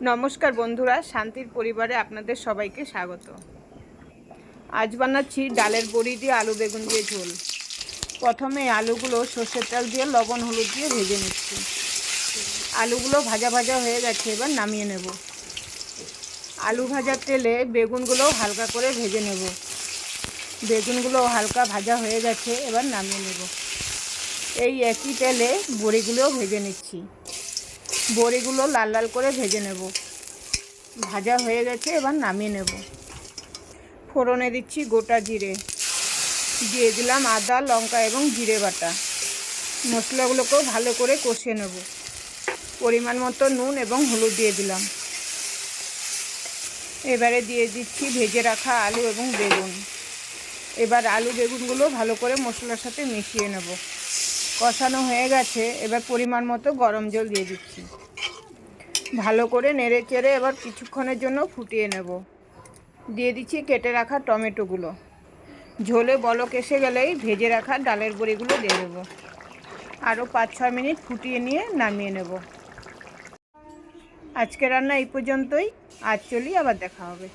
নমস্কার বন্ধুরা, শান্তির পরিবারে আপনাদের সবাইকে স্বাগত। আজ বানাচ্ছি ডালের বড়ি দিয়ে আলু বেগুন দিয়ে ঝোল। প্রথমে আলুগুলো সর্ষের তেল দিয়ে লবণ হলুদ দিয়ে ভেজে নিচ্ছি। আলুগুলো ভাজা ভাজা হয়ে গেছে, এবার নামিয়ে নেব। আলু ভাজার তেলে বেগুনগুলো হালকা করে ভেজে নেব। বেগুনগুলো হালকা ভাজা হয়ে গেছে, এবার নামিয়ে নেব। এই একই তেলে বড়িগুলোও ভেজে নিচ্ছি। বড়িগুলো লাল লাল করে ভেজে নেব। ভাজা হয়ে গেছে, এবার নামিয়ে নেব। ফোড়নে দিচ্ছি গোটা জিরে, দিয়ে দিলাম আদা লঙ্কা এবং জিরে বাটা। মশলাগুলোকেও ভালো করে কষিয়ে নেব। পরিমাণ মতো নুন এবং হলুদ দিয়ে দিলাম। এবারে দিয়ে দিচ্ছি ভেজে রাখা আলু এবং বেগুন। এবার আলু বেগুনগুলো ভালো করে মশলার সাথে মিশিয়ে নেব। কষানো হয়ে গেছে, এবার পরিমাণ মতো গরম জল দিয়ে দিচ্ছি। ভালো করে নেড়ে চেড়ে এবার কিছুক্ষণের জন্য ফুটিয়ে নেব। দিয়ে দিচ্ছি কেটে রাখা টমেটোগুলো। ঝোলে বলক এসে গেলেই ভেজে রাখা ডালের বড়িগুলো দিয়ে দেবো। আরও 5-6 মিনিট ফুটিয়ে নিয়ে নামিয়ে নেব। আজকে রান্না এই পর্যন্তই। আজ চলি, আবার দেখা হবে।